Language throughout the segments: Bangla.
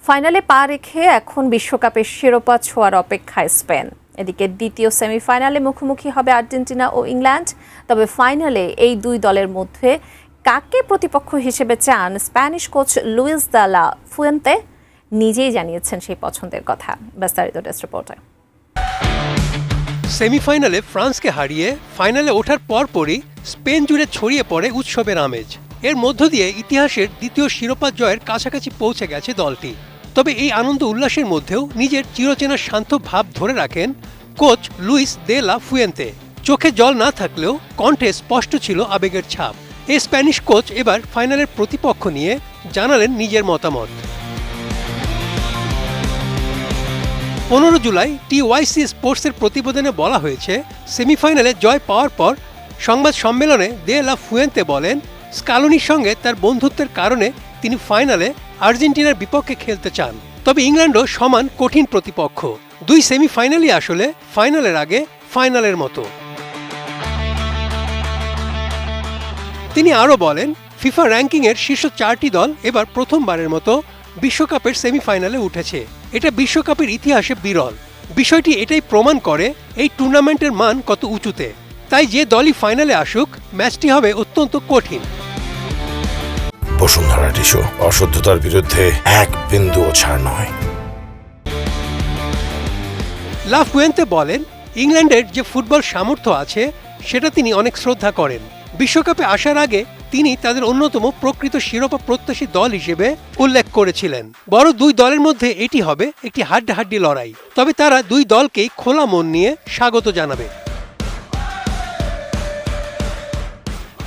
ফাইনালে পা রেখে এখন বিশ্বকাপের শিরোপা ছোঁয়ার অপেক্ষায় স্পেন। এদিকে দ্বিতীয় সেমিফাইনালে মুখোমুখি হবে আর্জেন্টিনা ও ইংল্যান্ড। তবে ফাইনালে এই দুই দলের মধ্যে কাকে প্রতিপক্ষ হিসেবে চান স্প্যানিশ কোচ লুইস দা লা ফুয়েন্তে নিজেই জানিয়েছেন সেই পছন্দের কথা। বিস্তারিত ডেস্ক রিপোর্টে। সেমিফাইনালে ফ্রান্সকে হারিয়ে ফাইনালে ওঠার পরপরই স্পেন জুড়ে ছড়িয়ে পড়ে উৎসবের আমেজ। এর মধ্য দিয়ে ইতিহাসের দ্বিতীয় শিরোপা জয়ের কাছাকাছি পৌঁছে গেছে দলটি। তবে এই আনন্দ উল্লাসের মধ্যেও নিজের চিরচেনা শান্ত ভাব ধরে রাখেন coach Luis de la Fuente. চোখে জল না থাকলেও কণ্ঠে স্পষ্ট ছিল আবেগের ছাপ। এই স্প্যানিশ কোচ এবার ফাইনালের প্রতিপক্ষ নিয়ে জানালেন নিজের মতামত। 15 জুলাই TYC স্পোর্টসের প্রতিবেদনে বলা হয়েছে, সেমিফাইনালে জয় পাওয়ার পর সংবাদ সম্মেলনে দে লা ফুয়েন্তে বলেন, স্কালোনির সঙ্গে তার বন্ধুত্বের কারণে তিনি ফাইনালে আর্জেন্টিনার বিপক্ষে খেলতে চান। তবে ইংল্যান্ডও সমান কঠিন প্রতিপক্ষ। দুই সেমিফাইনালই আসলে ফাইনালের আগে ফাইনালের মতো। তিনি আরও বলেন, ফিফা র্যাঙ্কিংয়ের শীর্ষ 4টি দল এবার প্রথমবারের মতো বিশ্বকাপের সেমিফাইনালে উঠেছে। এটা বিশ্বকাপের ইতিহাসে বিরল। বিষয়টি এটাই প্রমাণ করে এই টুর্নামেন্টের মান কত উঁচুতে। তাই যে দলই ফাইনালে আসুক, ম্যাচটি হবে অত্যন্ত কঠিন। বসুন্ধরা টিস্যু, অশুদ্ধতার বিরুদ্ধে এক বিন্দুও ছাড় নয়। লা ফুয়েন্তে বলেন, ইংল্যান্ডের যে ফুটবল সামর্থ্য আছে সেটা তিনি অনেক শ্রদ্ধা করেন। বিশ্বকাপে আসার আগে তিনি তাদের অন্যতম প্রকৃত শিরোপা প্রত্যাশী দল হিসেবে উল্লেখ করেছিলেন। বড় দুই দলের মধ্যে এটি হবে একটি হাড্ডাহাড্ডি লড়াই। তবে তারা দুই দলকেই খোলা মন নিয়ে স্বাগত জানাবে।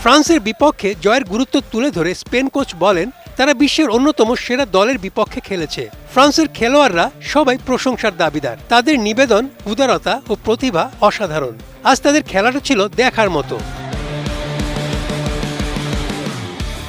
ফ্রান্সের বিপক্ষে জয়ের গুরুত্ব তুলে ধরে স্পেন কোচ বলেন, তারা বিশ্বের অন্যতম সেরা দলের বিপক্ষে খেলেছে। ফ্রান্সের খেলোয়াড়রা সবাই প্রশংসার দাবিদার। তাদের নিবেদন, উদারতা ও প্রতিভা অসাধারণ। আজ তাদের খেলাটা ছিল দেখার মতো।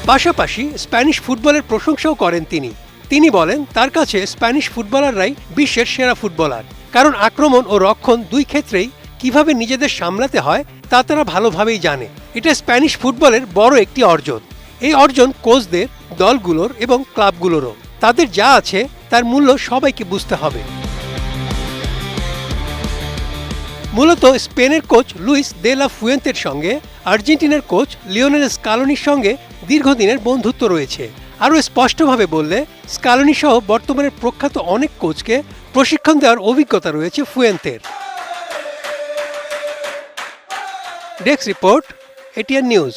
পাশাপাশি স্প্যানিশ ফুটবলের প্রশংসাও করেন তিনি। তিনি বলেন, তার কাছে স্প্যানিশ ফুটবলাররাই বিশ্বের সেরা ফুটবলার। কারণ আক্রমণ ও রক্ষণ দুই ক্ষেত্রেই কিভাবে নিজেদের সামলাতে হয় তা তারা ভালোভাবেই জানে। এটা স্প্যানিশ ফুটবলের বড় একটি অর্জন। এই অর্জন কোচদের, দলগুলোর এবং ক্লাবগুলোরও। তাদের যা আছে তার মূল্য সবাইকে বুঝতে হবে। মূলত স্পেনের কোচ লুইস দে লা ফুয়েন্তের সঙ্গে আর্জেন্টিনার কোচ লিওনেল স্কালোনির সঙ্গে দীর্ঘদিনের বন্ধুত্ব রয়েছে। আরও স্পষ্টভাবে বললে, স্কালোনি সহ বর্তমানের প্রখ্যাত অনেক কোচকে প্রশিক্ষণ দেওয়ার অভিজ্ঞতা রয়েছে ফুয়েন্তের। Desk report, ATN news.